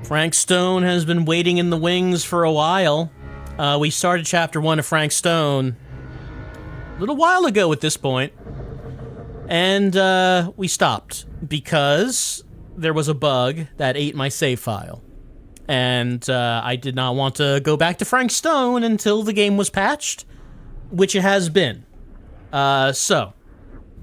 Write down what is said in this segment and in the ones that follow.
Frank Stone has been waiting in the wings for a while. We started Chapter 1 of Frank Stone a little while ago at this point. And we stopped because there was a bug that ate my save file. And I did not want to go back to Frank Stone until the game was patched, which it has been. So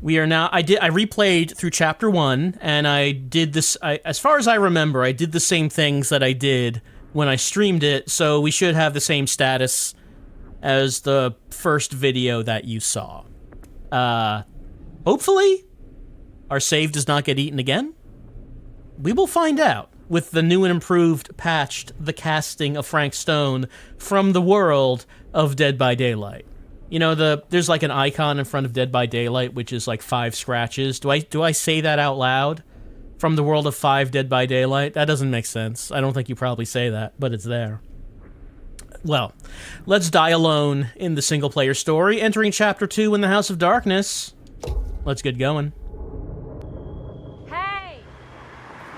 we are now. I replayed through Chapter 1, and I did this. As far as I remember, I did the same things that I did when I streamed it. So we should have the same status as the first video that you saw. Hopefully, our save does not get eaten again. We will find out with the new and improved patched The Casting of Frank Stone from the world of Dead by Daylight. You know, there's like an icon in front of Dead by Daylight, which is like 5 scratches. Do I say that out loud? From the world of 5 Dead by Daylight? That doesn't make sense. I don't think you probably say that, but it's there. Well, let's die alone in the single-player story, entering Chapter 2 in the House of Darkness. Let's get going. Hey!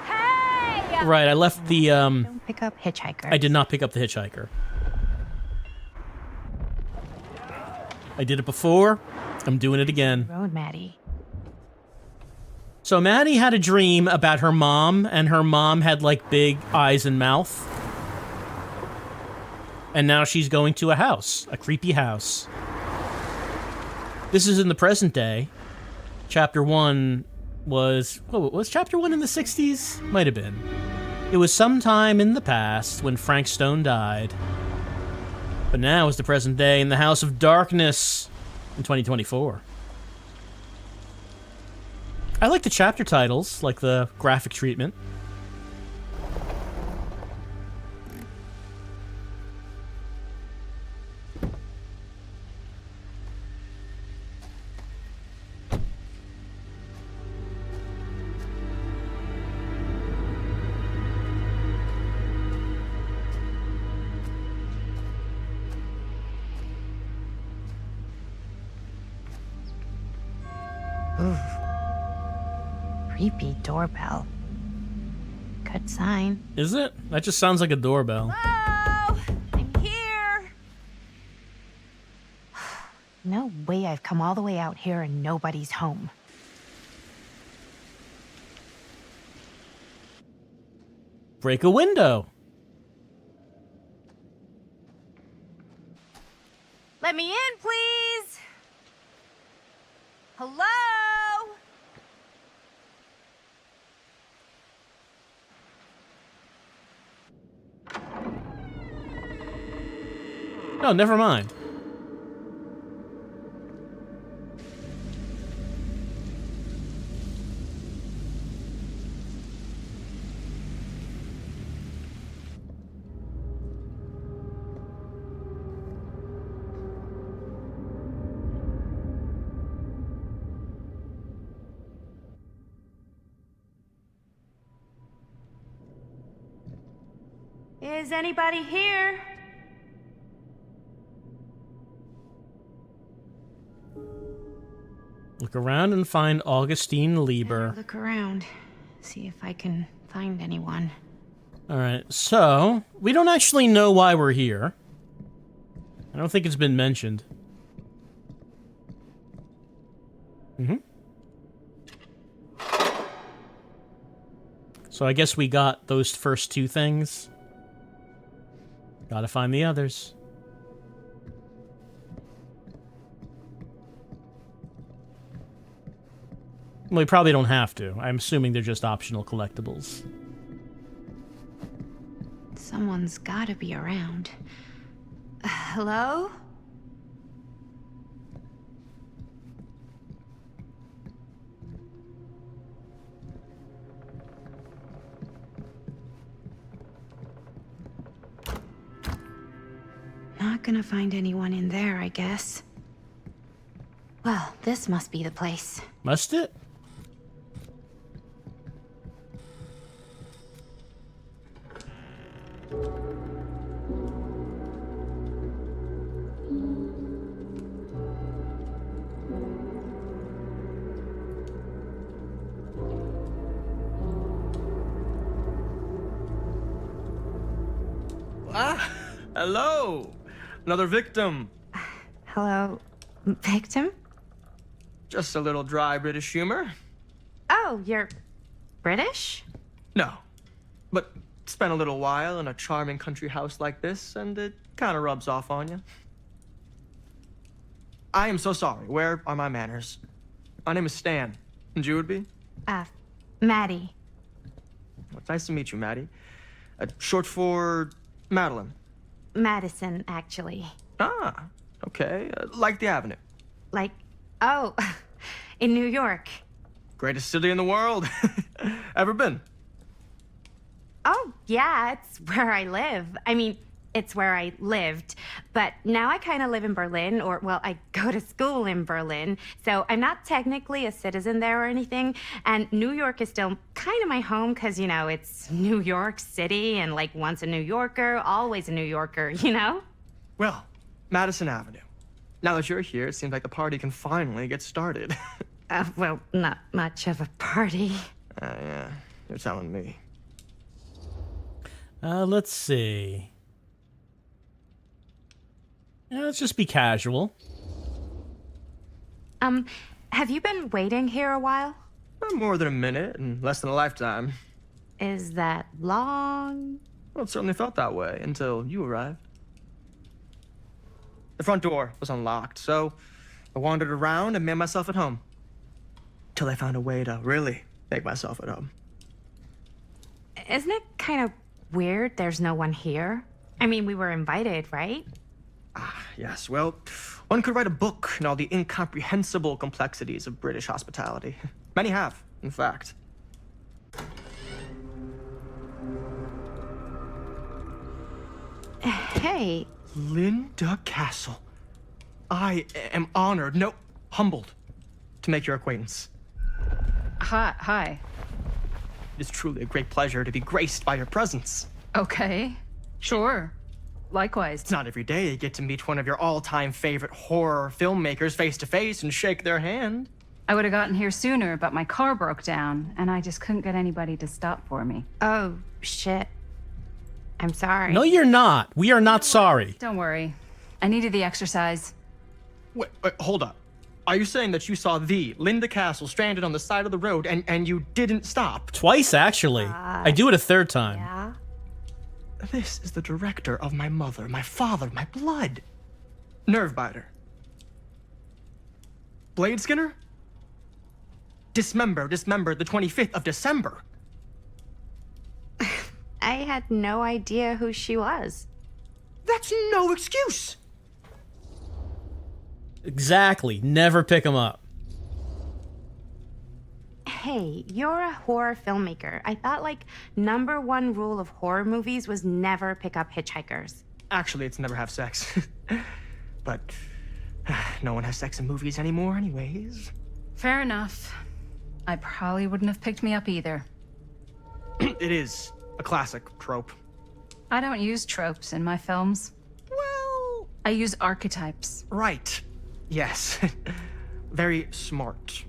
Hey! Right, I left the, Don't pick up hitchhikers. I did not pick up the hitchhiker. I did it before. I'm doing it again. Road, Maddie. So Maddie had a dream about her mom, and her mom had, like, big eyes and mouth. And now she's going to a house. A creepy house. This is in the present day. Chapter 1 was... Oh, was Chapter 1 in the 60s? Might have been. It was sometime in the past when Frank Stone died. But now is the present day in the House of Darkness in 2024. I like the chapter titles, like the graphic treatment. Ooh. Creepy doorbell. Good sign. Is it? That just sounds like a doorbell. Hello! I'm here! No way I've come all the way out here and nobody's home. Break a window. Let me in, please! Hello? Oh, never mind. Is anybody here? Look around and find Augustine Lieber. Look around. See if I can find anyone. Alright, so, we don't actually know why we're here. I don't think it's been mentioned. So I guess we got those first 2 things. Gotta find the others. Well, we probably don't have to. I'm assuming they're just optional collectibles. Someone's gotta be around. Hello? Not gonna find anyone in there, I guess. Well, this must be the place. Must it? Hello! Another victim. Hello, victim? Just a little dry British humor. Oh, you're British? No. But spent a little while in a charming country house like this, and it kind of rubs off on you. I am so sorry. Where are my manners? My name is Stan. And you would be? Maddie. Well, it's nice to meet you, Maddie. Short for Madeline. Madison, actually. Ah, okay. Like the Avenue. Like, oh, in New York. Greatest city in the world. Ever been? Oh, yeah, it's where I live. I mean, it's where I lived. But now I kind of live in Berlin, or, well, I go to school in Berlin. So I'm not technically a citizen there or anything. And New York is still kind of my home because, you know, it's New York City and, like, once a New Yorker, always a New Yorker, you know? Well, Madison Avenue. Now that you're here, it seems like the party can finally get started. Well, not much of a party. Yeah, you're telling me. Let's see. Yeah, let's just be casual. Have you been waiting here a while? More than a minute and less than a lifetime. Is that long? Well, it certainly felt that way until you arrived. The front door was unlocked, so I wandered around and made myself at home. Till I found a way to really make myself at home. Isn't it kind of weird there's no one here? I mean, we were invited, right? Yes, well, one could write a book on all the incomprehensible complexities of British hospitality. Many have, in fact. Hey. Linda Castle. I am honored, no, humbled, to make your acquaintance. Hi. It is truly a great pleasure to be graced by your presence. Okay. Sure. Likewise. It's not every day you get to meet one of your all-time favorite horror filmmakers face to face and shake their hand. I would have gotten here sooner, but my car broke down, and I just couldn't get anybody to stop for me. Oh, shit. I'm sorry. No, you're not. We are not sorry. Don't worry. I needed the exercise. Wait, hold up. Are you saying that you saw the Linda Castle stranded on the side of the road and you didn't stop? Twice, actually. I do it a third time. Yeah? This is the director of my mother, my father, my blood. Nerve biter. Blade skinner? Dismembered the 25th of December. I had no idea who she was. That's no excuse. Exactly. Never pick them up. Hey, you're a horror filmmaker. I thought, like, #1 rule of horror movies was never pick up hitchhikers. Actually, it's never have sex. But no one has sex in movies anymore anyways. Fair enough. I probably wouldn't have picked me up either. It is a classic trope. I don't use tropes in my films. Well, I use archetypes. right. Yes. Very smart.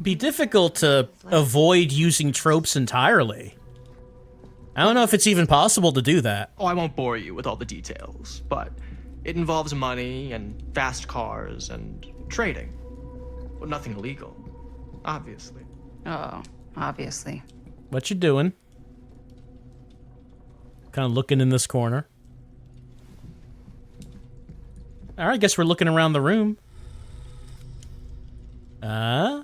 Be difficult to avoid using tropes entirely. I don't know if it's even possible to do that. Oh, I won't bore you with all the details, but it involves money and fast cars and trading. But nothing illegal, obviously. Oh, obviously. What you doing? Kind of looking in this corner. All right, guess we're looking around the room. Huh.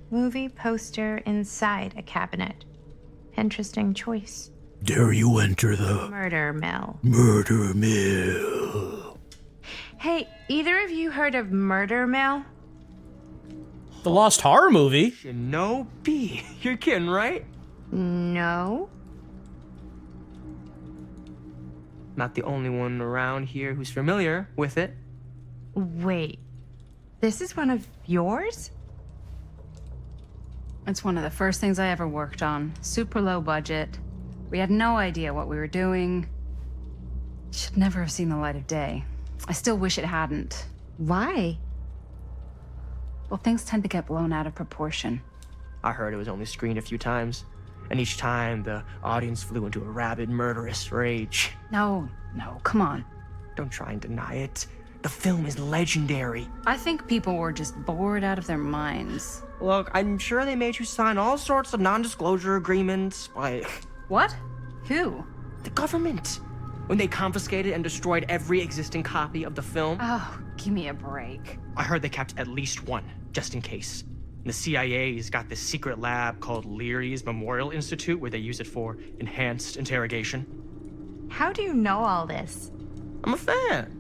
Movie poster inside a cabinet. Interesting choice. Dare you enter the Murder mill. murder mill? Hey, either of you heard of Murder Mill? The Lost Horror movie? Shinobi. You're kidding, right? No. Not the only one around here who's familiar with it. Wait. This is one of yours? It's one of the first things I ever worked on. Super low budget. We had no idea what we were doing. Should never have seen the light of day. I still wish it hadn't. Why? Well, things tend to get blown out of proportion. I heard it was only screened a few times, and each time the audience flew into a rabid, murderous rage. No, come on. Don't try and deny it. The film is legendary. I think people were just bored out of their minds. Look, I'm sure they made you sign all sorts of non-disclosure agreements, like What? Who? the government. When they confiscated and destroyed every existing copy of the film, Oh, give me a break. I heard they kept at least one, just in case. The CIA's got this secret lab called Leary's Memorial Institute where they use it for enhanced interrogation. How do you know all this? I'm a fan.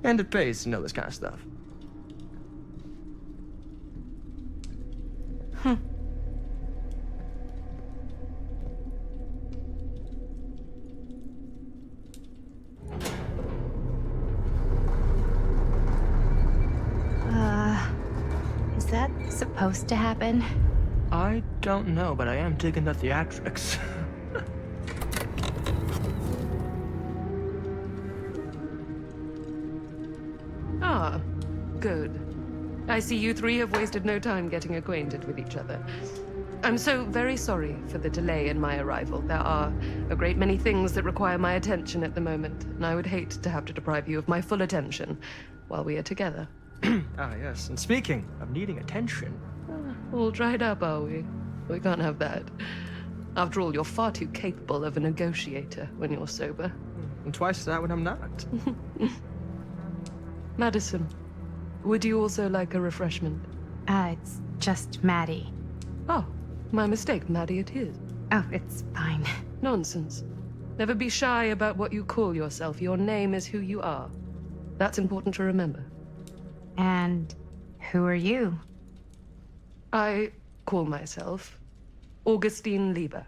And it pays to know this kind of stuff. Is that supposed to happen? I don't know, but I am digging the theatrics. Ah, good. I see you three have wasted no time getting acquainted with each other. I'm so very sorry for the delay in my arrival. There are a great many things that require my attention at the moment, and I would hate to have to deprive you of my full attention while we are together. Ah, yes. And speaking of needing attention, All dried up, are we? We can't have that. After all, you're far too capable of a negotiator when you're sober. and twice that when I'm not. Madison, would you also like a refreshment? It's just Maddie. Oh, my mistake, Maddie it is. Oh, it's fine. Nonsense. Never be shy about what you call yourself. Your name is who you are. That's important to remember. And who are you? I call myself Augustine Lieber.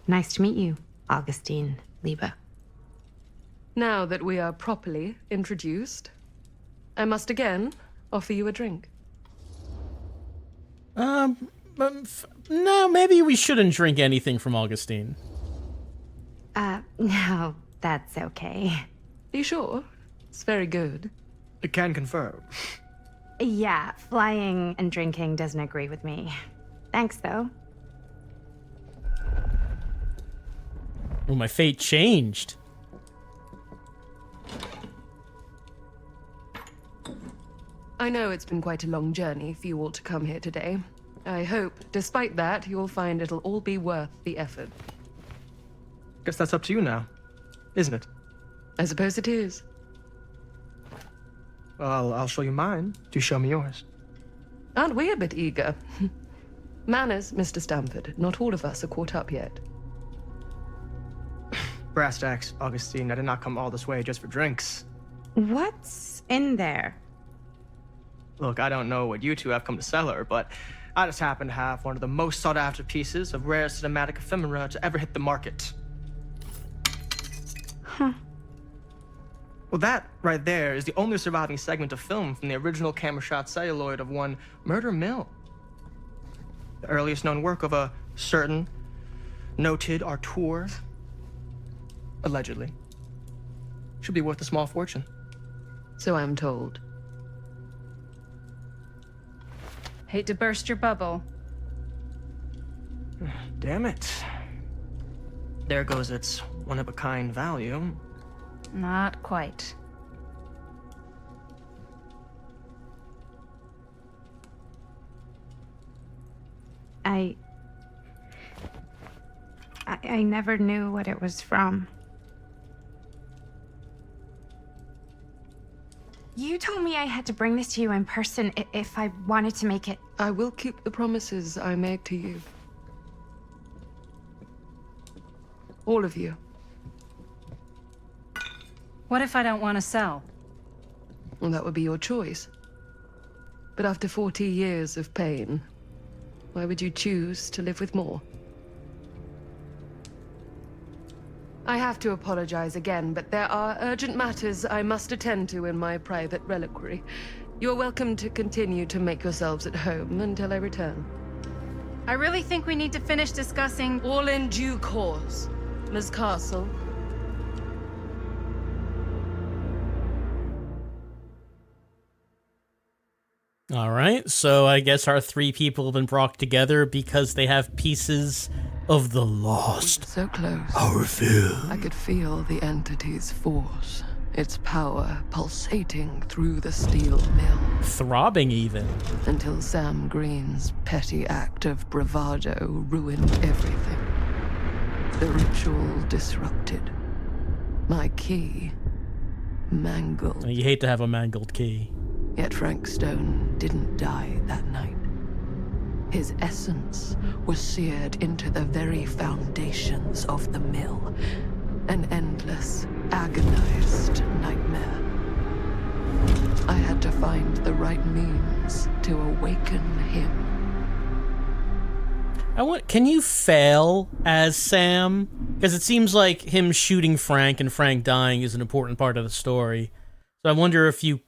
Nice to meet you, Augustine Lieber. Now that we are properly introduced, I must again offer you a drink. No, maybe we shouldn't drink anything from Augustine. No, that's okay. Are you sure? It's very good. I can confirm. Yeah, flying and drinking doesn't agree with me. Thanks, though. Oh, my fate changed. I know it's been quite a long journey for you all to come here today. I hope, despite that, you'll find it'll all be worth the effort. Guess that's up to you now, isn't it? I suppose it is. Well, I'll show you mine. Do show me yours. Aren't we a bit eager? Manners, Mr. Stamford. Not all of us are caught up yet. Brass tacks, Augustine. I did not come all this way just for drinks. What's in there? Look, I don't know what you two have come to sell her, but I just happen to have one of the most sought-after pieces of rare cinematic ephemera to ever hit the market. Huh. Well, that right there is the only surviving segment of film from the original camera shot celluloid of one Murder Mill. The earliest known work of a certain noted auteur, allegedly. Should be worth a small fortune. So I'm told. Hate to burst your bubble. Damn it. There goes its one-of-a-kind value. Not quite. I never knew what it was from. You told me I had to bring this to you in person if I wanted to make it. I will keep the promises I made to you. All of you. What if I don't want to sell? Well, that would be your choice. But after 40 years of pain, why would you choose to live with more? I have to apologize again, but there are urgent matters I must attend to in my private reliquary. You're welcome to continue to make yourselves at home until I return. I really think we need to finish discussing. All in due course, Ms. Castle. All right, so I guess our 3 people have been brought together because they have pieces of the lost So close. our film. I could feel the entity's force, its power pulsating through the steel mill, Throbbing even. until Sam Green's petty act of bravado ruined everything. The ritual disrupted. My key mangled. You hate to have a mangled key. Yet Frank Stone didn't die that night. His essence was seared into the very foundations of the mill. An endless, agonized nightmare. I had to find the right means to awaken him. Can you fail as Sam? Because it seems like him shooting Frank and Frank dying is an important part of the story. So I wonder if you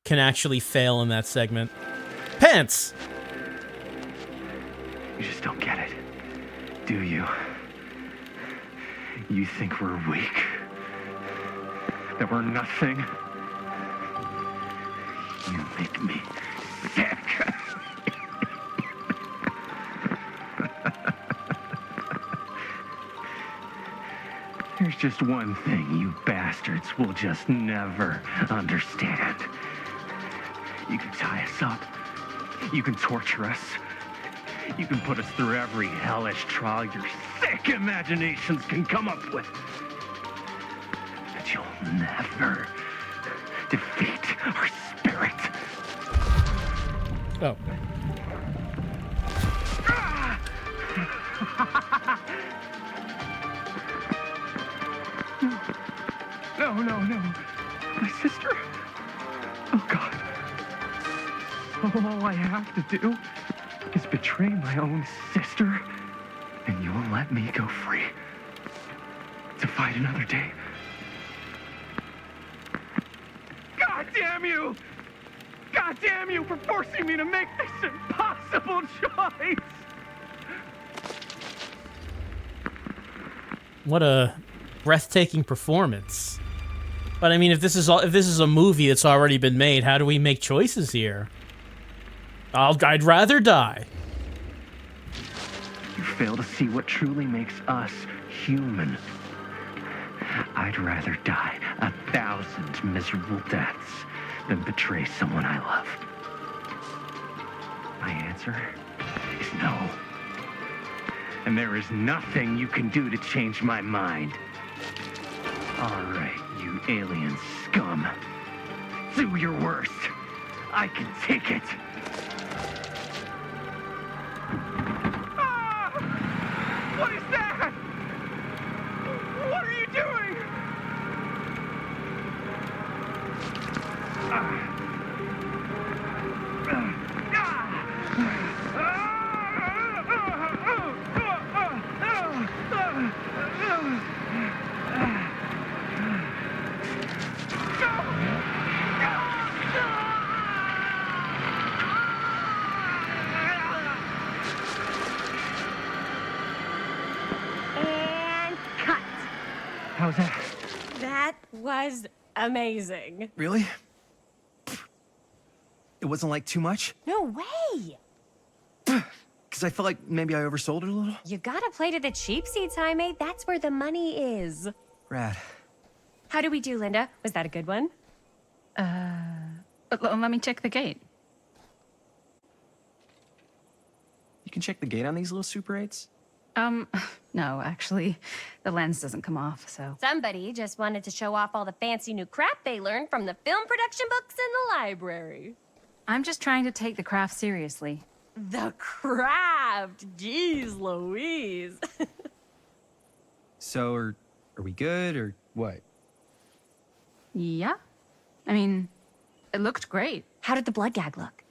can actually fail in that segment. Pence! You just don't get it, do you? You think we're weak? That we're nothing? You make me sick. There's just one thing you bastards will just never understand. You can tie us up. You can torture us. You can put us through every hellish trial your sick imaginations can come up with. But you'll never defeat our spirit. Oh. No. My sister? Oh, God. All I have to do is betray my own sister, and you'll let me go free to fight another day. God damn you! God damn you for forcing me to make this impossible choice! What a breathtaking performance. But I mean, if this is a movie that's already been made, how do we make choices here? I'd rather die. You fail to see what truly makes us human. I'd rather die 1,000 miserable deaths than betray someone I love. My answer is no. And there is nothing you can do to change my mind. All right, you alien scum. Do your worst. I can take it. What is that? What are you doing? And cut. How's that? That was amazing. Really? It wasn't like too much? No way. Because I felt like maybe I oversold it a little? You gotta play to the cheap seats, Jaime. That's where the money is. Rad. How do we do, Linda? Was that a good one? Let me check the gate. You can check the gate on these little Super 8s? No, actually, the lens doesn't come off, so. Somebody just wanted to show off all the fancy new crap they learned from the film production books in the library. I'm just trying to take the craft seriously. The craft! Jeez Louise. So, are we good, or what? Yeah? I mean, it looked great. How did the blood gag look?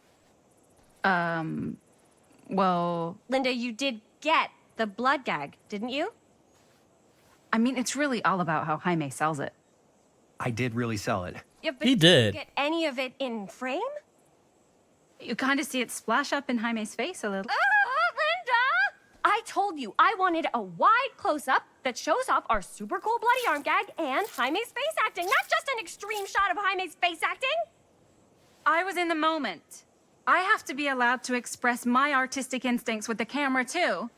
Well, Linda, you did get the blood gag, didn't you? I mean, it's really all about how Jaime sells it. I did really sell it. Yeah, but He did. you get any of it in frame? You kind of see it splash up in Jaime's face a little. Linda! I told you I wanted a wide close-up that shows off our super cool bloody arm gag and Jaime's face acting, not just an extreme shot of Jaime's face acting. I was in the moment. I have to be allowed to express my artistic instincts with the camera, too.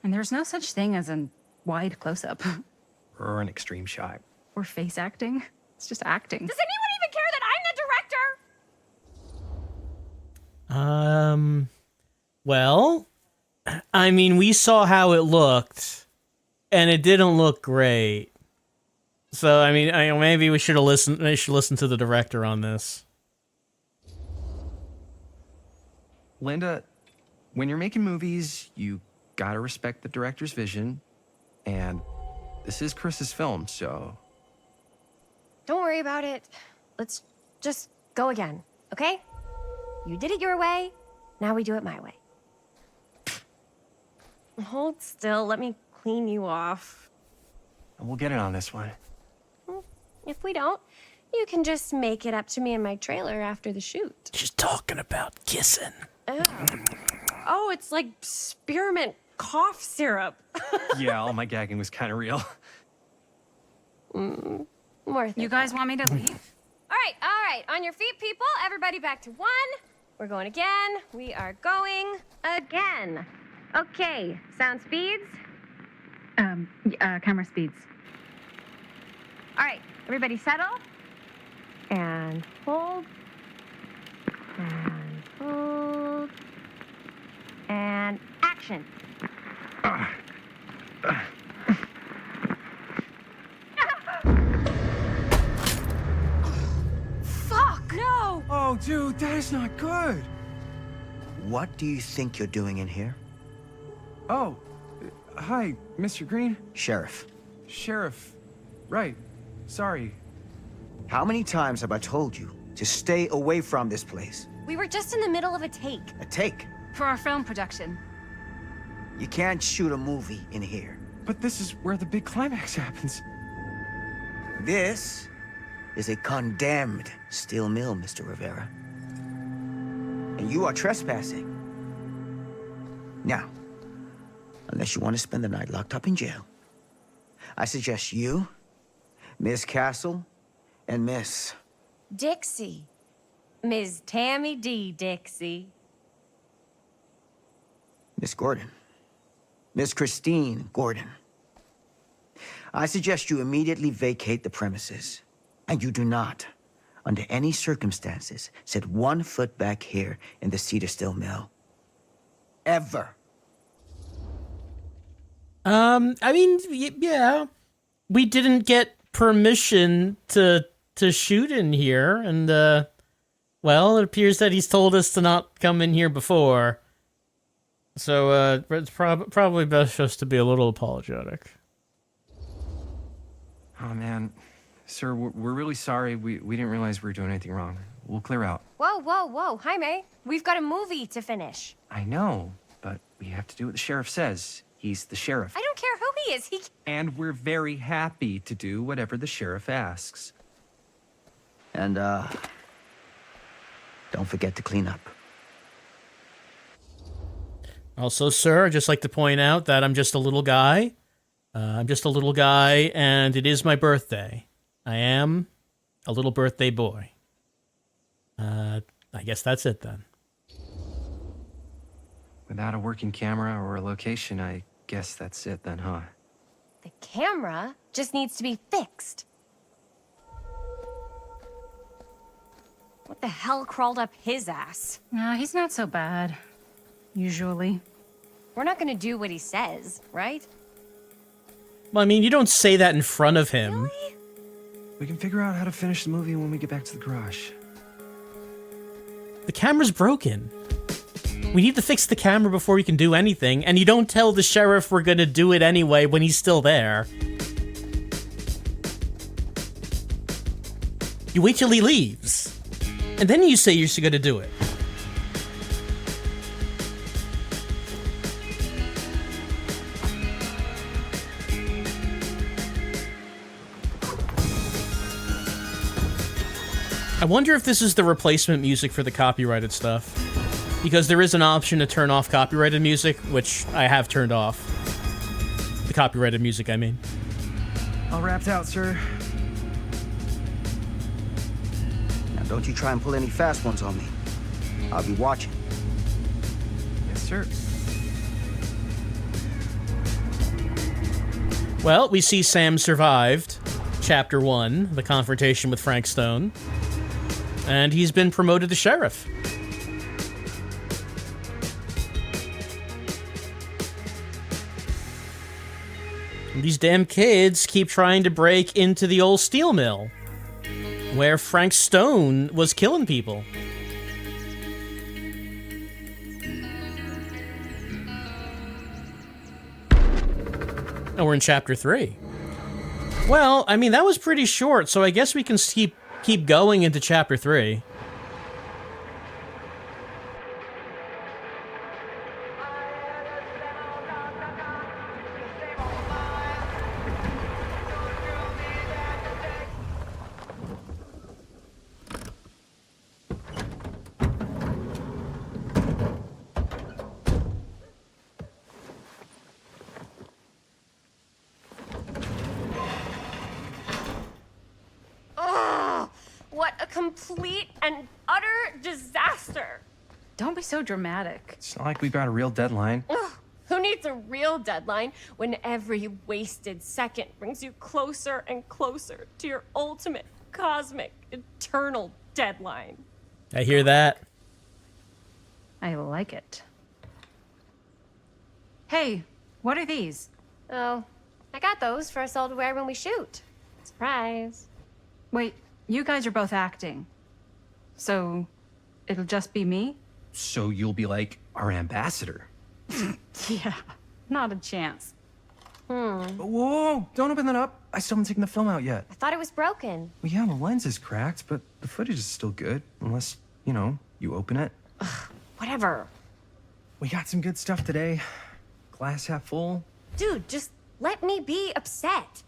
And there's no such thing as a wide close-up. Or an extreme shot. Or face acting. It's just acting. Does anyone even care that I'm the director? Well, I mean, we saw how it looked, and it didn't look great. So, I mean, maybe we should have listened. I should listen to the director on this. Linda, when you're making movies, you gotta respect the director's vision. And this is Chris's film, so... Don't worry about it. Let's just go again, okay? You did it your way, now we do it my way. Hold still, let me clean you off. We'll get it on this one. If we don't, you can just make it up to me in my trailer after the shoot. She's talking about kissing. Oh, it's like spearmint cough syrup. Yeah, all my gagging was kind of real. More You guys want me to leave? All right. On your feet, people. Everybody back to 1. We're going again. We are going again. Okay, sound speeds. Camera speeds. All right, everybody settle. And hold. And hold. And action. Fuck, no! Oh, dude, that is not good. What do you think you're doing in here? Oh, hi, Mr. Green. Sheriff. Sheriff. Right. Sorry. How many times have I told you to stay away from this place? We were just in the middle of a take. A take. For our film production. You can't shoot a movie in here. But this is where the big climax happens. This is a condemned steel mill, Mr. Rivera. And you are trespassing. Now, unless you want to spend the night locked up in jail, I suggest you, Miss Castle, and Miss... Dixie. Ms. Tammy D. Dixie. Miss Gordon. Miss Christine Gordon. I suggest you immediately vacate the premises. And you do not, under any circumstances, set 1 foot back here in the Cedar Steel Mill. Ever. I mean, yeah. We didn't get permission to shoot in here, and, well, it appears that he's told us to not come in here before. So, it's probably best just to be a little apologetic. Oh, man. Sir, we're really sorry. We didn't realize we were doing anything wrong. We'll clear out. Whoa. Jaime, we've got a movie to finish. I know, but we have to do what the sheriff says. He's the sheriff. I don't care who he is. And we're very happy to do whatever the sheriff asks. And, don't forget to clean up. Also, sir, I'd just like to point out that I'm just a little guy. I'm just a little guy, and it is my birthday. I am a little birthday boy. I guess that's it then. Without a working camera or a location, I guess that's it then, huh? The camera just needs to be fixed. What the hell crawled up his ass? He's not so bad. Usually. We're not gonna do what he says, right? Well, I mean, you don't say that in front of him. Really? We can figure out how to finish the movie when we get back to the garage. The camera's broken. We need to fix the camera before we can do anything, and you don't tell the sheriff we're gonna do it anyway when he's still there. You wait till he leaves, and then you say you're gonna do it. I wonder if this is the replacement music for the copyrighted stuff. Because there is an option to turn off copyrighted music, which I have turned off. The copyrighted music, I mean. All wrapped out, sir. Don't you try and pull any fast ones on me. I'll be watching. Yes, sir. Well, we see Sam survived Chapter 1, the confrontation with Frank Stone, and he's been promoted to sheriff. And these damn kids keep trying to break into the old steel mill, where Frank Stone was killing people. And we're in Chapter 3. Well, I mean, that was pretty short, so I guess we can keep going into Chapter 3. What a complete and utter disaster. Don't be so dramatic. It's not like we've got a real deadline. Ugh, who needs a real deadline when every wasted second brings you closer and closer to your ultimate, cosmic, eternal deadline? I hear that. I like it. Hey, what are these? Oh, I got those for us all to wear when we shoot. Surprise. Wait, you guys are both acting. So, it'll just be me? So you'll be like our ambassador. Yeah, not a chance. Whoa, don't open that up. I still haven't taken the film out yet. I thought it was broken. Well, yeah, the lens is cracked, but the footage is still good. Unless, you open it. Whatever. We got some good stuff today. Glass half full. Dude, just let me be upset.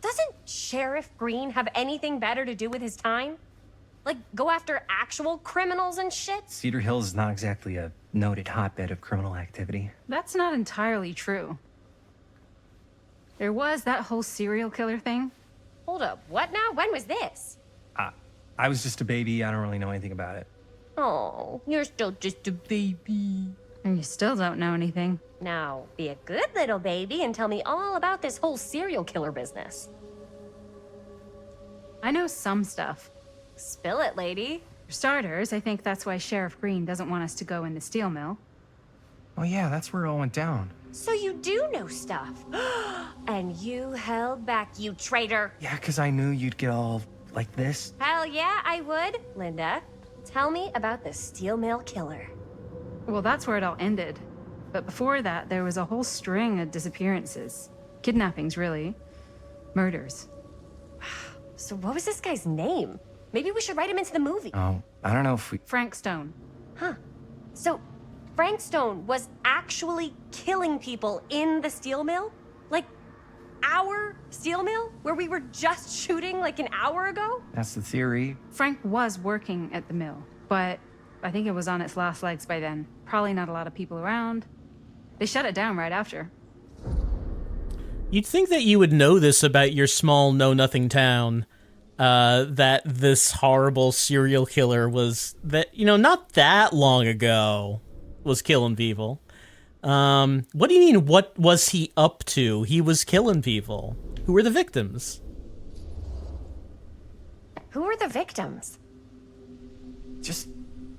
Doesn't Sheriff Green have anything better to do with his time? Like, go after actual criminals and shit? Cedar Hills is not exactly a noted hotbed of criminal activity. That's not entirely true. There was that whole serial killer thing. Hold up, what now? When was this? I was just a baby. I don't really know anything about it. Oh, you're still just a baby. And you still don't know anything. Now, be a good little baby and tell me all about this whole serial killer business. I know some stuff. Spill it, lady. For starters, I think that's why Sheriff Green doesn't want us to go in the steel mill. Oh yeah, that's where it all went down. So you do know stuff. And you held back, you traitor. Yeah, because I knew you'd get all like this. Hell yeah, I would. Linda, tell me about the steel mill killer. Well, that's where it all ended. But before that, there was a whole string of disappearances. Kidnappings, really. Murders. So what was this guy's name? Maybe we should write him into the movie. Oh, I don't know if we... Frank Stone. Huh. So Frank Stone was actually killing people in the steel mill? Like, our steel mill? Where we were just shooting like an hour ago? That's the theory. Frank was working at the mill, but I think it was on its last legs by then. Probably not a lot of people around. They shut it down right after. You'd think that you would know this about your small know-nothing town, that this horrible serial killer was, not that long ago, was killing people. What do you mean, what was he up to? He was killing people. Who were the victims? Who were the victims? Just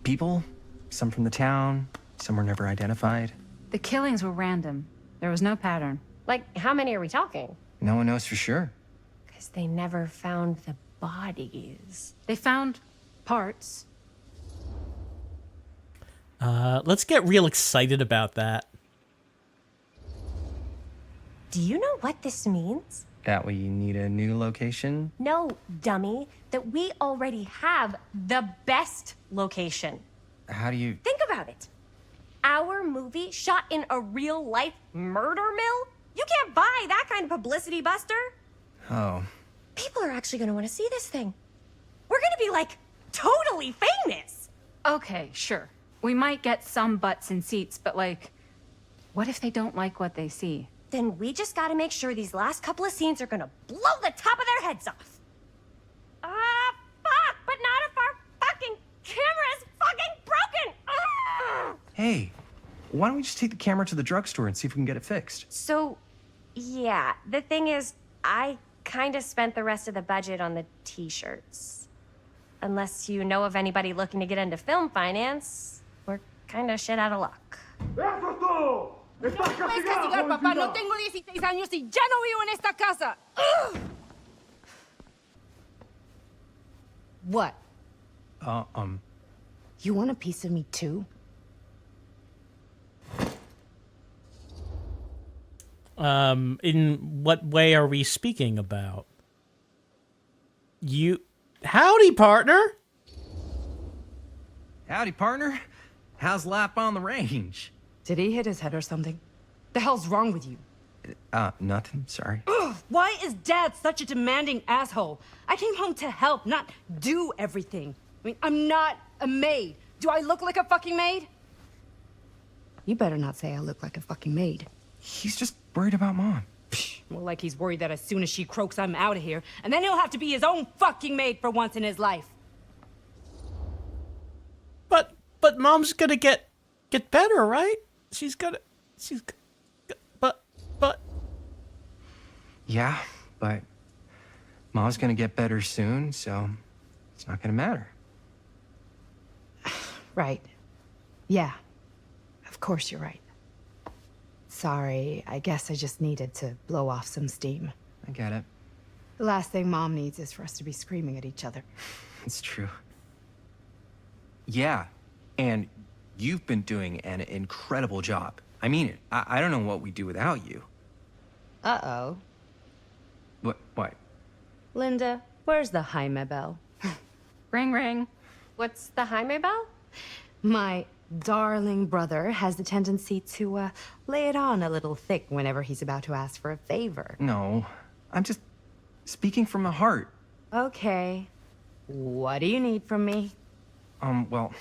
people. Some from the town. Some were never identified. The killings were random. There was no pattern. Like, how many are we talking? No one knows for sure. Because they never found the bodies. They found parts. Let's get real excited about that. Do you know what this means? That we need a new location? No, dummy. That we already have the best location. How do you... Think about it. Our movie shot in a real-life murder mill? You can't buy that kind of publicity, Buster. Oh. People are actually going to want to see this thing. We're going to be, like, totally famous. Okay, sure. We might get some butts in seats, but what if they don't like what they see? Then we just got to make sure these last couple of scenes are going to blow the top of their heads off. Hey, why don't we just take the camera to the drugstore and see if we can get it fixed? So, yeah, the thing is, I kind of spent the rest of the budget on the t-shirts. Unless you know of anybody looking to get into film finance, we're kind of shit out of luck. Papá, no tengo 16 años y ya no vivo en esta casa. What? You want a piece of me too? In what way are we speaking about? You... Howdy, partner! Howdy, partner. How's lap on the range? Did he hit his head or something? The hell's wrong with you? Nothing, sorry. Ugh, why is Dad such a demanding asshole? I came home to help, not do everything. I mean, I'm not a maid. Do I look like a fucking maid? You better not say I look like a fucking maid. He's just worried about Mom. More like he's worried that as soon as she croaks, I'm out of here, and then he'll have to be his own fucking maid for once in his life. But Mom's gonna get better, right? But... Yeah, but Mom's gonna get better soon, so it's not gonna matter. Right. Yeah. Of course you're right. Sorry, I guess I just needed to blow off some steam. I get it. The last thing Mom needs is for us to be screaming at each other. It's true. Yeah, and you've been doing an incredible job. I mean it. I don't know what we'd do without you. Uh-oh. What? Linda, where's the Jaime bell? Ring, ring. What's the Jaime bell? My darling brother has the tendency to, lay it on a little thick whenever he's about to ask for a favor. No, I'm just speaking from the heart. Okay. What do you need from me? Well,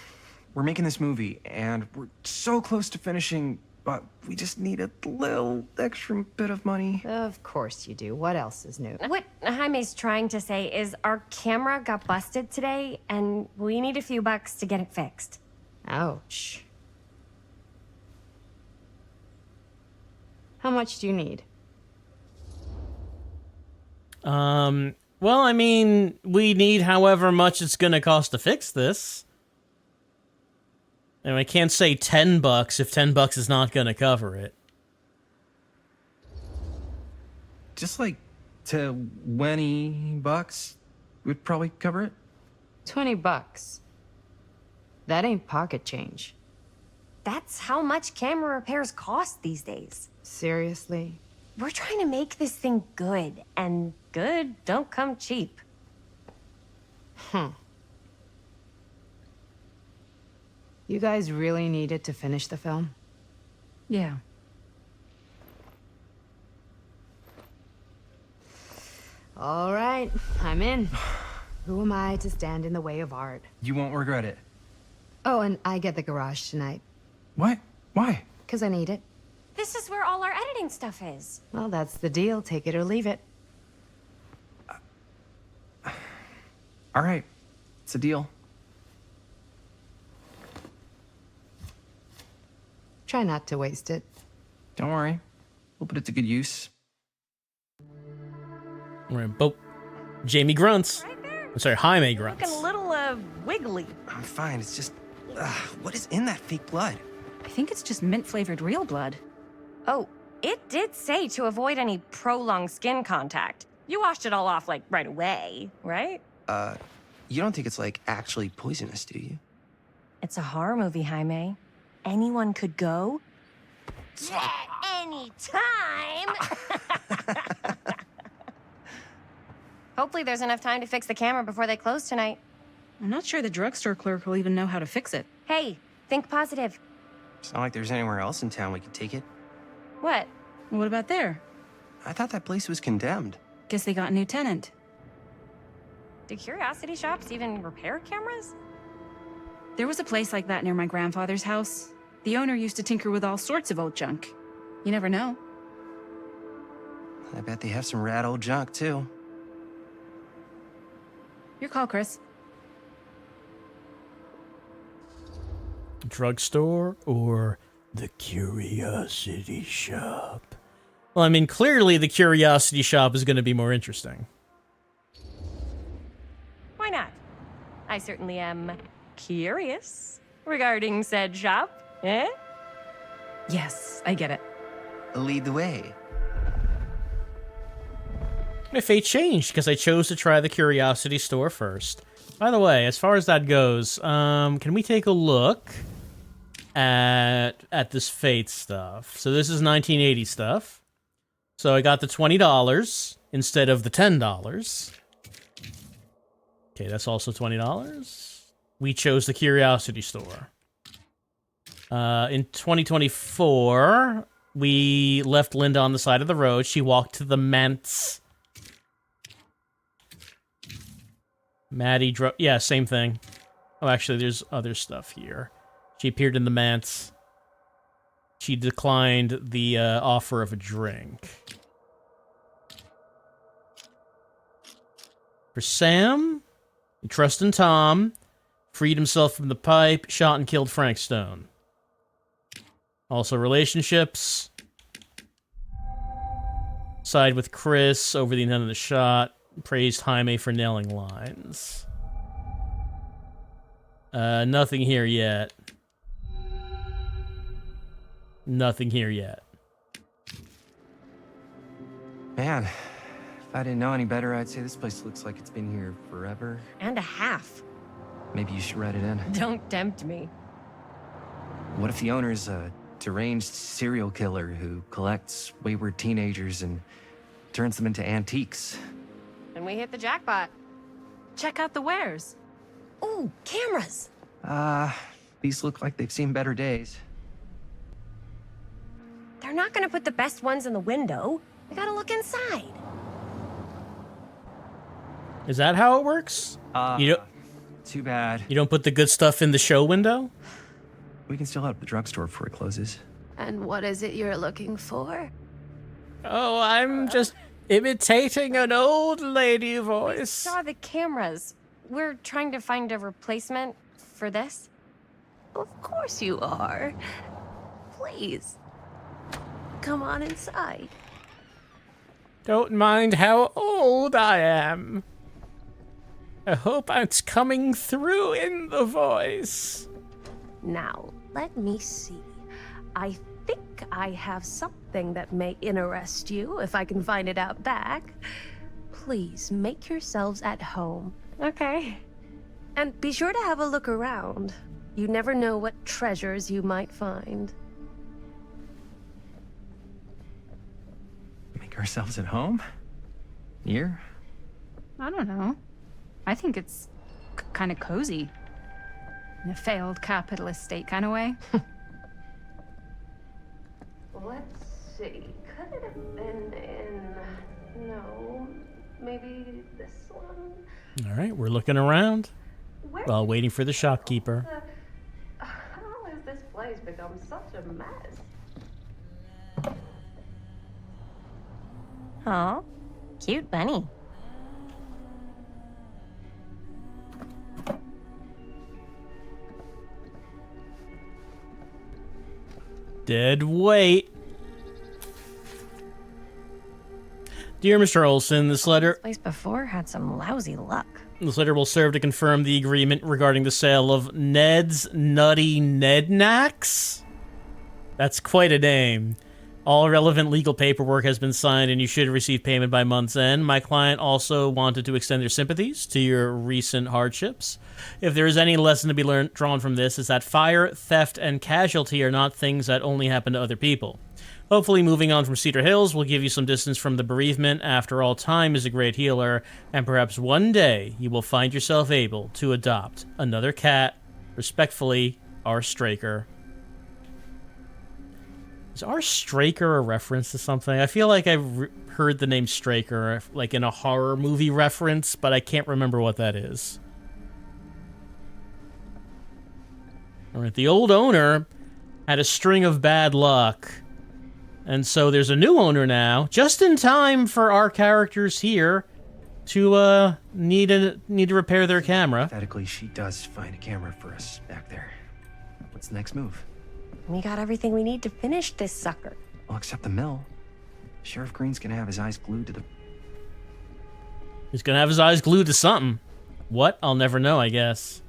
we're making this movie, and we're so close to finishing, but we just need a little extra bit of money. Of course you do. What else is new? What Jaime's trying to say is our camera got busted today, and we need a few bucks to get it fixed. Ouch. How much do you need? Well, I mean, we need however much it's gonna cost to fix this. And I can't say $10 if $10 is not gonna cover it. Just like $20 would probably cover it. $20. That ain't pocket change. That's how much camera repairs cost these days. Seriously? We're trying to make this thing good, and good don't come cheap. You guys really needed to finish the film? Yeah. All right, I'm in. Who am I to stand in the way of art? You won't regret it. Oh, and I get the garage tonight. What? Why? 'Cause I need it. This is where all our editing stuff is. Well, that's the deal. Take it or leave it. All right, it's a deal. Try not to waste it. Don't worry, we'll put it to good use. Jamie grunts. I'm sorry, Jaime grunts. Looking a little, wiggly. I'm fine, it's just... what is in that fake blood? I think it's just mint-flavored real blood. Oh, it did say to avoid any prolonged skin contact. You washed it all off, like, right away, right? You don't think it's, like, actually poisonous, do you? It's a horror movie, Jaime. Anyone could go. Yeah, anytime! Hopefully there's enough time to fix the camera before they close tonight. I'm not sure the drugstore clerk will even know how to fix it. Hey, think positive. It's not like there's anywhere else in town we could take it. What? What about there? I thought that place was condemned. Guess they got a new tenant. Do curiosity shops even repair cameras? There was a place like that near my grandfather's house. The owner used to tinker with all sorts of old junk. You never know. I bet they have some rad old junk, too. Your call, Chris. Drugstore or the Curiosity Shop? Well, I mean, clearly the Curiosity Shop is going to be more interesting. Why not? I certainly am curious regarding said shop, eh? Yes, I get it. Lead the way. My fate changed because I chose to try the Curiosity Store first. By the way, as far as that goes, can we take a look at this fate stuff? So this is 1980 stuff. So I got the $20 instead of the $10. Okay, that's also $20. We chose the Curiosity Store. In 2024, we left Linda on the side of the road. She walked to the manse. Maddie yeah, same thing. Oh, actually, there's other stuff here. She appeared in the manse. She declined the offer of a drink. For Sam, he trusted Tom, freed himself from the pipe, shot and killed Frank Stone. Also relationships. Side with Chris over the intent of the shot. Praised Jaime for nailing lines. Nothing here yet. Nothing here yet. Man, if I didn't know any better, I'd say this place looks like it's been here forever. And a half. Maybe you should write it in. Don't tempt me. What if the owner's a deranged serial killer who collects wayward teenagers and turns them into antiques? And we hit the jackpot. Check out the wares. Ooh, cameras. These look like they've seen better days. They're not gonna put the best ones in the window. We gotta look inside. Is that how it works? Too bad. You don't put the good stuff in the show window? We can still head up the drugstore before it closes. And what is it you're looking for? Oh, I'm just imitating an old lady voice. Saw the cameras. We're trying to find a replacement for this. Of course you are. Please. Come on inside. Don't mind how old I am. I hope it's coming through in the voice. Now, let me see. I think I have something that may interest you, if I can find it out back. Please make yourselves at home. Okay. And be sure to have a look around. You never know what treasures you might find. Make ourselves at home? Here? I don't know. I think it's kind of cozy. In a failed capitalist state kind of way. Let's see. Could it have been in... No. Maybe this one? All right, we're looking around Where while waiting for the shopkeeper. How has this place become such a mess? Aw, cute bunny. Dead weight. Dear Mr. Olson, this letter... This place before had some lousy luck. This letter will serve to confirm the agreement regarding the sale of Ned's Nutty Nednacks. That's quite a name. All relevant legal paperwork has been signed and you should receive payment by month's end. My client also wanted to extend their sympathies to your recent hardships. If there is any lesson to be drawn from this, is that fire, theft, and casualty are not things that only happen to other people. Hopefully moving on from Cedar Hills will give you some distance from the bereavement. After all, time is a great healer, and perhaps one day you will find yourself able to adopt another cat. Respectfully, R. Straker. Is R. Straker a reference to something? I feel like I've heard the name Straker, like in a horror movie reference, but I can't remember what that is. Alright, the old owner had a string of bad luck. And so there's a new owner now, just in time for our characters here to need to repair their camera. Hypothetically, she does find a camera for us back there. What's the next move? We got everything we need to finish this sucker. Well, except the mill. Sheriff Green's gonna have his eyes glued to the... He's gonna have his eyes glued to something. What? I'll never know, I guess.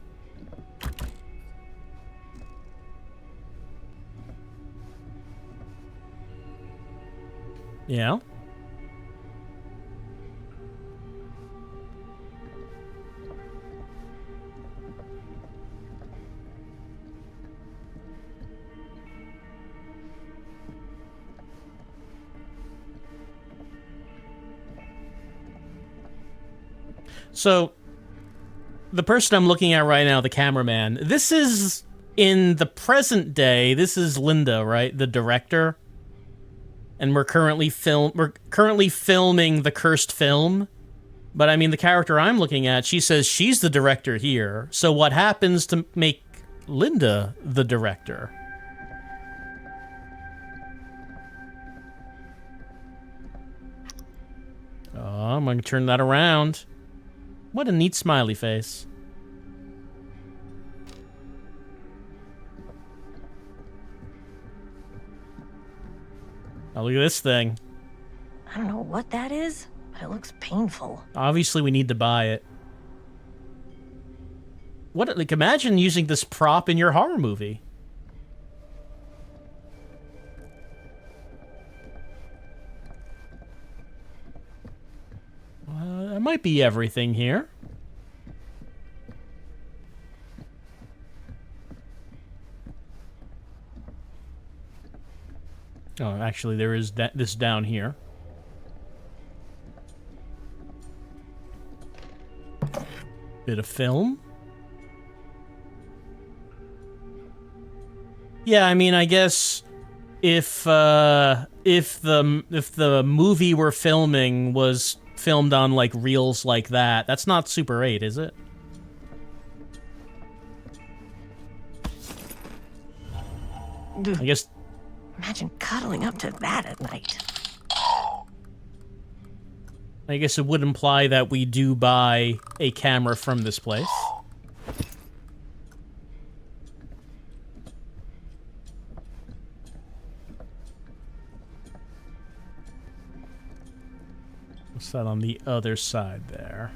Yeah? So, the person I'm looking at right now, the cameraman, this is in the present day. This is Linda, right? The director. And we're currently filming the cursed film. But I mean, the character I'm looking at, she says she's the director here. So what happens to make Linda the director? Oh, I'm going to turn that around. What a neat smiley face. Oh, look at this thing. I don't know what that is, but it looks painful. Obviously, we need to buy it. What, like, imagine using this prop in your horror movie. That might be everything here. Oh, actually, there is this down here. Bit of film. Yeah, I mean, I guess if the movie we're filming was filmed on like reels like that, that's not Super 8, is it? I guess. Imagine cuddling up to that at night. I guess it would imply that we do buy a camera from this place. What's that on the other side there?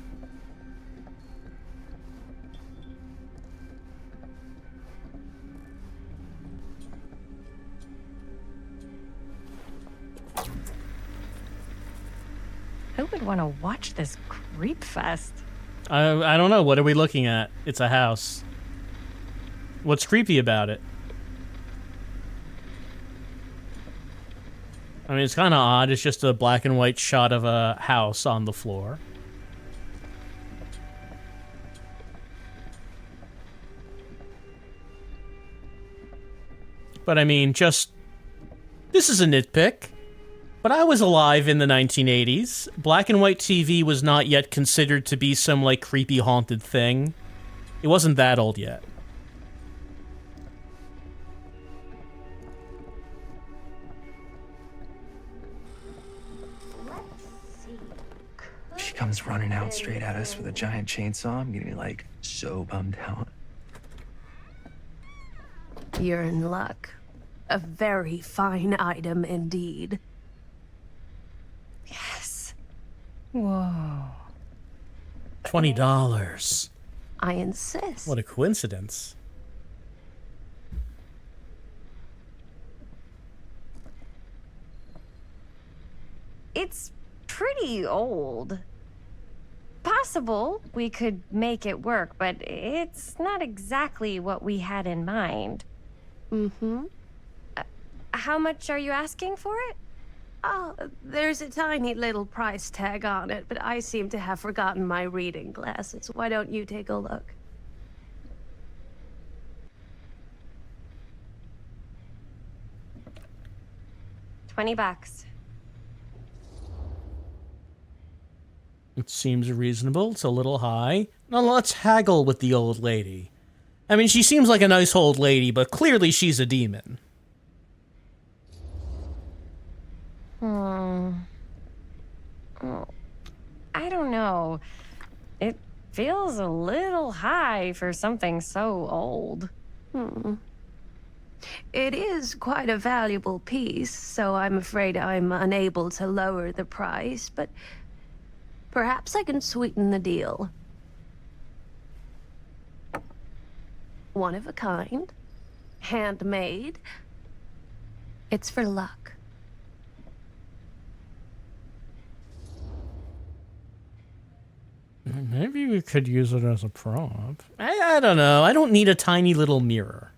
Who would want to watch this creep fest? I don't know. What are we looking at? It's a house. What's creepy about it? I mean, it's kind of odd. It's just a black and white shot of a house on the floor. But I mean, just... This is a nitpick. But I was alive in the 1980s. Black and white TV was not yet considered to be some, like, creepy haunted thing. It wasn't that old yet. She comes running out straight at us with a giant chainsaw. I'm getting, like, so bummed out. You're in luck. A very fine item indeed. Yes. Whoa. $20. I insist. What a coincidence. It's pretty old. Possible we could make it work, but it's not exactly what we had in mind. Mm-hmm. How much are you asking for it? Oh, there's a tiny little price tag on it, but I seem to have forgotten my reading glasses. Why don't you take a look? $20. It seems reasonable. It's a little high. Now let's haggle with the old lady. I mean, she seems like a nice old lady, but clearly she's a demon. Oh, I don't know. It feels a little high for something so old. It is quite a valuable piece, so I'm afraid I'm unable to lower the price, but perhaps I can sweeten the deal. One of a kind, handmade. It's for luck. Maybe we could use it as a prop. I don't know. I don't need a tiny little mirror.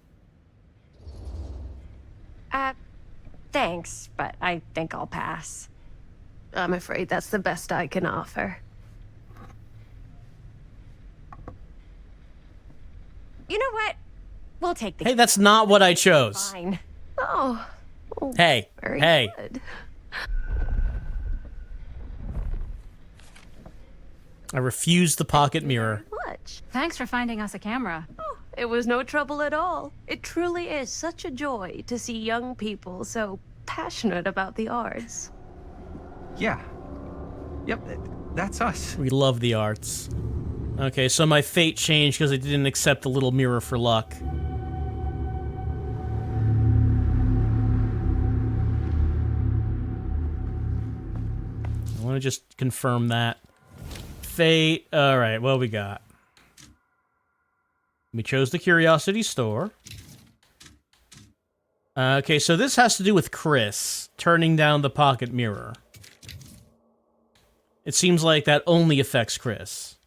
Thanks, but I think I'll pass. I'm afraid that's the best I can offer. You know what? We'll take the... Hey, that's not what I chose. Fine. Oh. Hey, Very hey. good. I refuse the pocket mirror. Much. Thanks for finding us a camera. Oh, it was no trouble at all. It truly is such a joy to see young people so passionate about the arts. Yeah. Yep, that's us. We love the arts. Okay, so my fate changed because I didn't accept the little mirror for luck. I want to just confirm that. Fate. Alright, what we got? We chose the Curiosity Store. Okay, so this has to do with Chris turning down the pocket mirror. It seems like that only affects Chris.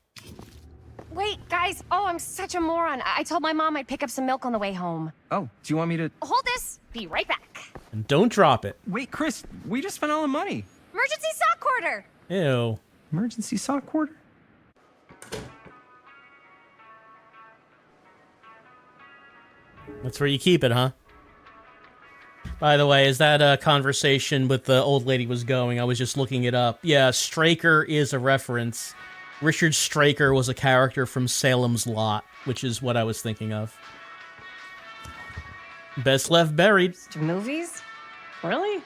Wait, guys. Oh, I'm such a moron. I told my mom I'd pick up some milk on the way home. Oh, do you want me to... Hold this. Be right back. And don't drop it. Wait, Chris, we just spent all the money. Emergency sock quarter. Ew. Emergency sock quarter? That's where you keep it, huh? By the way, as that conversation with the old lady was going, I was just looking it up. Yeah, Straker is a reference. Richard Straker was a character from Salem's Lot, which is what I was thinking of. Best left buried. To movies? Really?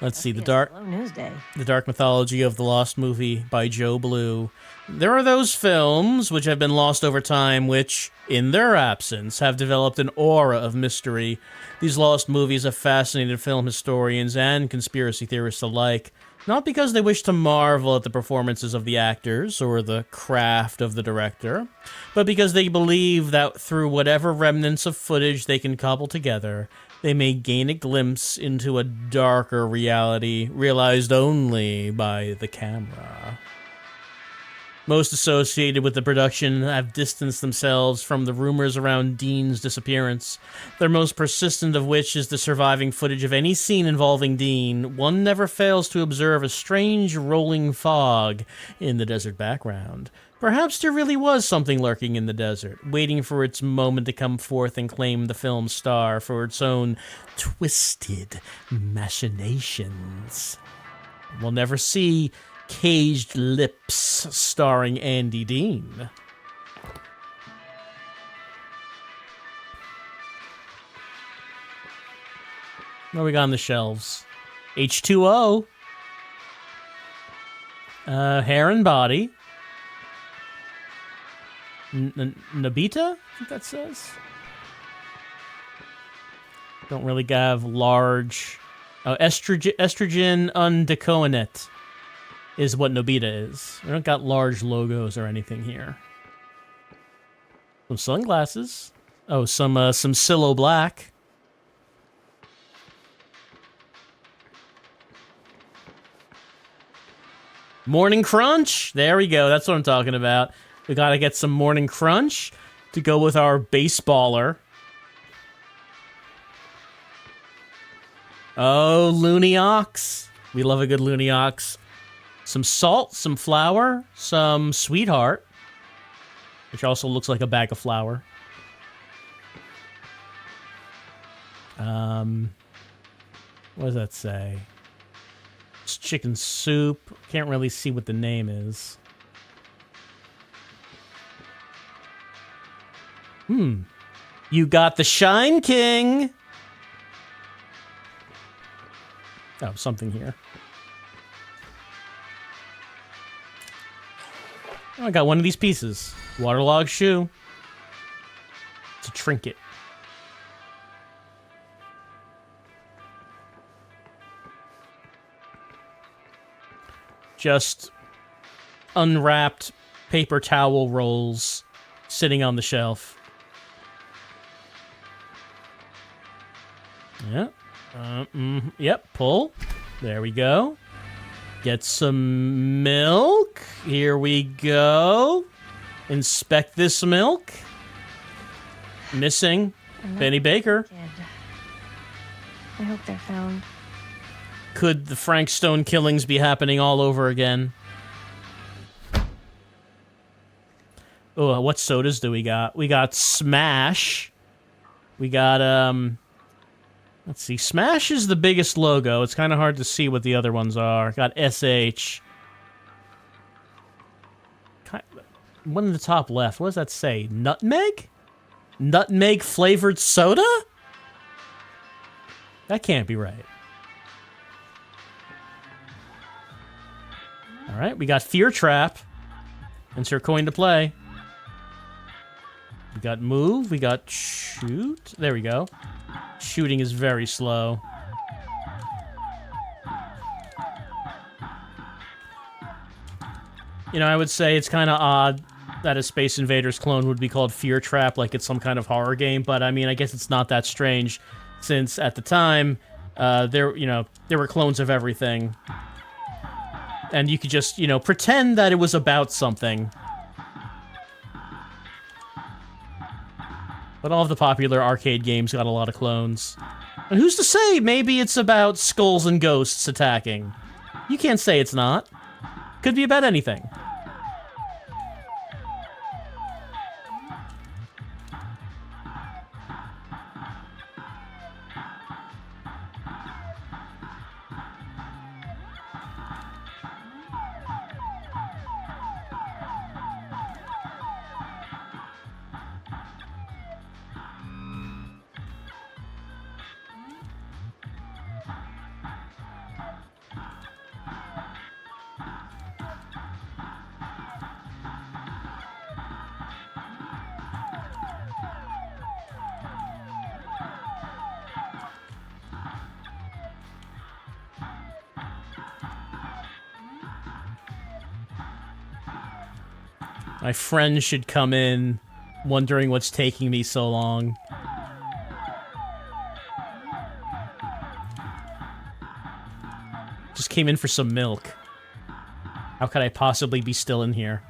Let's see, the Slow news day. Dark Mythology of the Lost Movie by Joe Blue. There are those films which have been lost over time which, in their absence, have developed an aura of mystery. These lost movies have fascinated film historians and conspiracy theorists alike, not because they wish to marvel at the performances of the actors or the craft of the director, but because they believe that through whatever remnants of footage they can cobble together, they may gain a glimpse into a darker reality realized only by the camera. Most associated with the production have distanced themselves from the rumors around Dean's disappearance, their most persistent of which is the surviving footage of any scene involving Dean. One never fails to observe a strange rolling fog in the desert background. Perhaps there really was something lurking in the desert, waiting for its moment to come forth and claim the film's star for its own twisted machinations. We'll never see Caged Lips starring Andy Dean. What we got on the shelves? H2O. Hair and Body. Nobita? I think that says. Don't really have large... Oh, estrogen undecoinate is what Nobita is. We don't got large logos or anything here. Some sunglasses. Oh, some Silo Black. Morning Crunch. There we go. That's what I'm talking about. We gotta get some Morning Crunch to go with our baseballer. Oh, Looney Ox. We love a good Looney Ox. Some salt, some flour, some Sweetheart, which also looks like a bag of flour. What does that say? It's chicken soup. Can't really see what the name is. You got the Shine King. Oh, something here. Oh, I got one of these pieces. Waterlogged shoe. It's a trinket. just unwrapped paper towel rolls sitting on the shelf. Yeah. Yep, pull. There we go. Get some milk. Here we go. Inspect this milk. Missing Benny Baker. Kid. I hope they're found. Could the Frank Stone killings be happening all over again? Oh, what sodas do we got? We got Smash. We got, let's see. Smash is the biggest logo. It's kind of hard to see what the other ones are. Got SH. One in the top left. What does that say? Nutmeg? Nutmeg flavored soda? That can't be right. All right, we got Fear Trap. Insert coin to play. We got move. We got shoot. There we go. Shooting is very slow. You know, I would say it's kind of odd that a Space Invaders clone would be called Fear Trap, like it's some kind of horror game. But I mean, I guess it's not that strange, since at the time, there were clones of everything, and you could just, pretend that it was about something. But all of the popular arcade games got a lot of clones. And who's to say maybe it's about skulls and ghosts attacking? You can't say it's not. Could be about anything. My friend should come in, wondering what's taking me so long. Just came in for some milk. How could I possibly be still in here?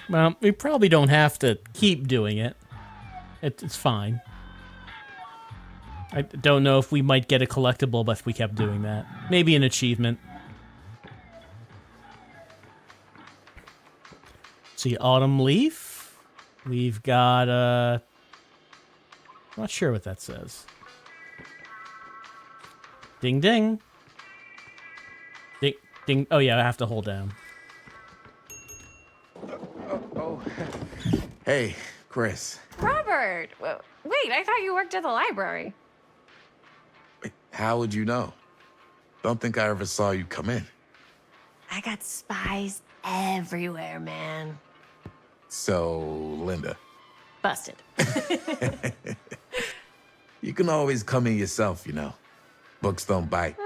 Well, we probably don't have to keep doing it. It's fine. I don't know if we might get a collectible, but if we kept doing that. Maybe an achievement. See, Autumn Leaf. We've got, not sure what that says. Ding, ding. Ding, ding. Oh, yeah, I have to hold down. Hey, Chris. Robert! Wait, I thought you worked at the library. Wait, how would you know? Don't think I ever saw you come in. I got spies everywhere, man. So, Linda. Busted. You can always come in yourself, Books don't bite.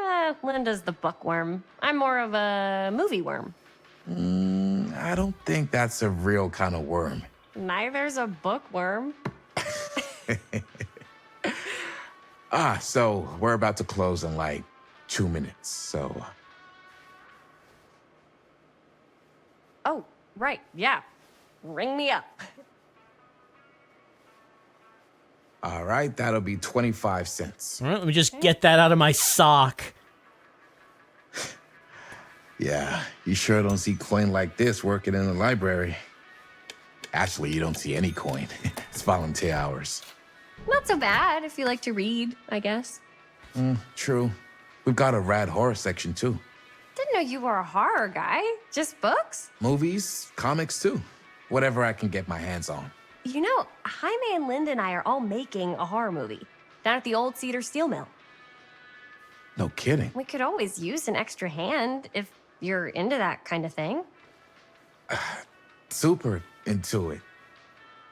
Linda's the bookworm. I'm more of a movie worm. I don't think that's a real kind of worm. Neither's a bookworm. So we're about to close in like 2 minutes, so right, yeah. Ring me up. All right, that'll be 25 cents. All right, let me just get that out of my sock. Yeah, you sure don't see coin like this working in the library. Actually, you don't see any coin. It's volunteer hours. Not so bad if you like to read, I guess. True. We've got a rad horror section, too. Didn't know you were a horror guy. Just books? Movies, comics, too. Whatever I can get my hands on. You know, Jaime and Linda and I are all making a horror movie down at the old Cedar Steel Mill. No kidding. We could always use an extra hand if you're into that kind of thing. Super into it.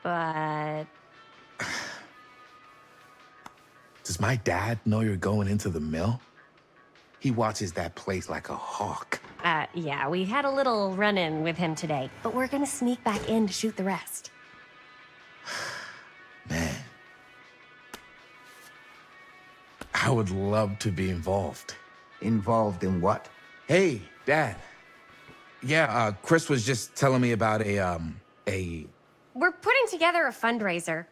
But Does my dad know you're going into the mill? He watches that place like a hawk. Yeah, we had a little run-in with him today, but we're gonna sneak back in to shoot the rest. Man. I would love to be involved. Involved in what? Hey, Dad. Yeah, Chris was just telling me about a We're putting together a fundraiser.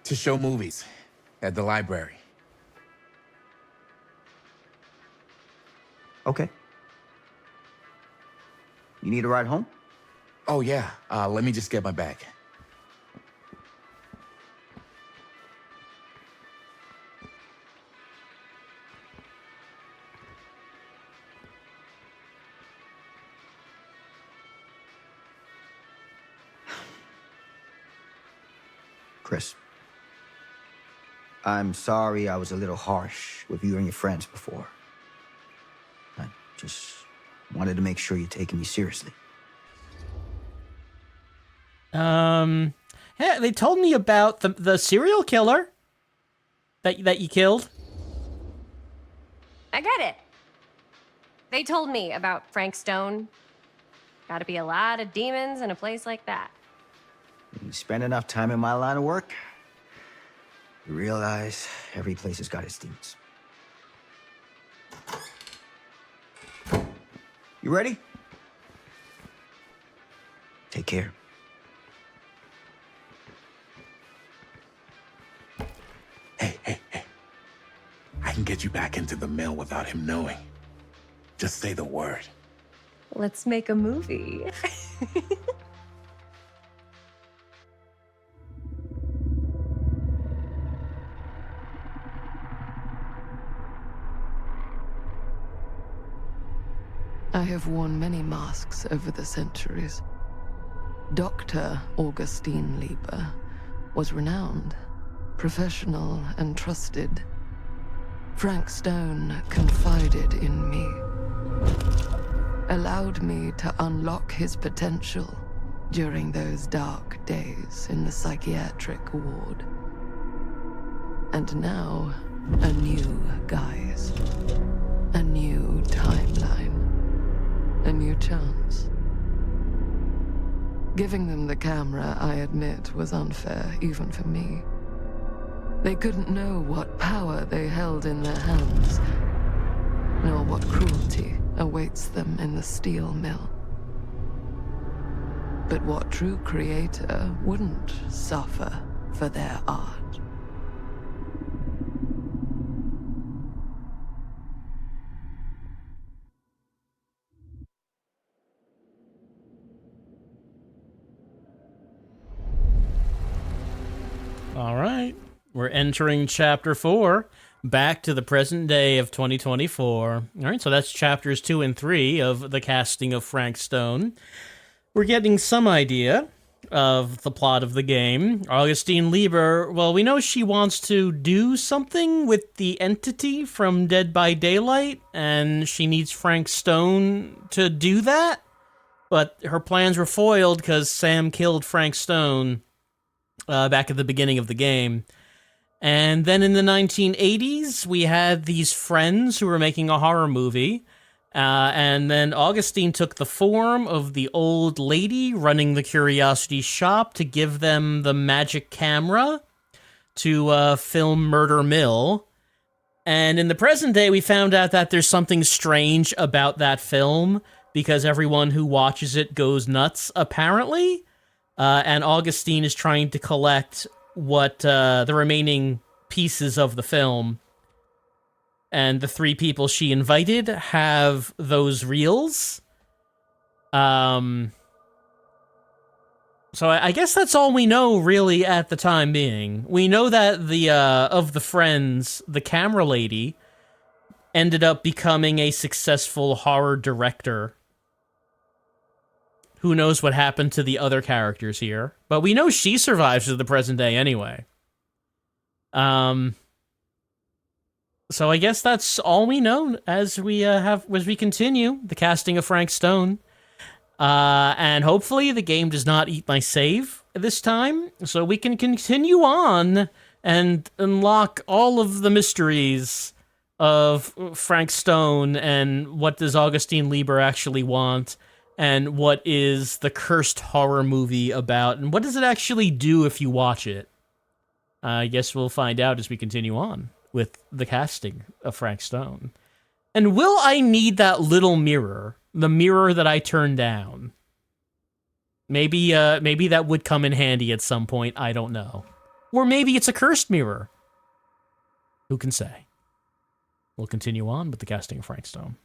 to show movies at the library. Okay. You need a ride home? Oh, yeah. Let me just get my bag. Chris, I'm sorry I was a little harsh with you and your friends before. I just wanted to make sure you're taking me seriously. Hey, they told me about the serial killer that you killed. I get it. They told me about Frank Stone. Gotta be a lot of demons in a place like that. You spend enough time in my line of work, you realize every place has got its demons. You ready? Take care. Hey. I can get you back into the mill without him knowing. Just say the word. Let's make a movie. I have worn many masks over the centuries. Dr. Augustine Lieber was renowned, professional, and trusted. Frank Stone confided in me, allowed me to unlock his potential during those dark days in the psychiatric ward. And now, a new guise, a new timeline. A new chance. Giving them the camera, I admit, was unfair, even for me. They couldn't know what power they held in their hands, nor what cruelty awaits them in the steel mill. But what true creator wouldn't suffer for their art? All right. We're entering chapter 4, back to the present day of 2024. All right, so that's chapters 2 and 3 of the casting of Frank Stone. We're getting some idea of the plot of the game. Augustine Lieber, well, we know she wants to do something with the entity from Dead by Daylight, and she needs Frank Stone to do that. But her plans were foiled because Sam killed Frank Stone back at the beginning of the game. And then in the 1980s, we had these friends who were making a horror movie. And then Augustine took the form of the old lady running the Curiosity Shop to give them the magic camera to film Murder Mill. And in the present day, we found out that there's something strange about that film, because everyone who watches it goes nuts, apparently. And Augustine is trying to collect what the remaining pieces of the film. And the 3 people she invited have those reels. So I guess that's all we know, really, at the time being. We know that the of the friends, the camera lady ended up becoming a successful horror director. Who knows what happened to the other characters here? But we know she survives to the present day anyway. So I guess that's all we know as we continue the casting of Frank Stone. And hopefully the game does not eat my save this time, so we can continue on and unlock all of the mysteries of Frank Stone and what does Augustine Lieber actually want, and what is the cursed horror movie about, and what does it actually do if you watch it. I guess we'll find out as we continue on with the casting of Frank Stone. And will I need that little mirror? The mirror that I turned down. Maybe that would come in handy at some point, I don't know. Or maybe it's a cursed mirror. Who can say? We'll continue on with the casting of Frank Stone.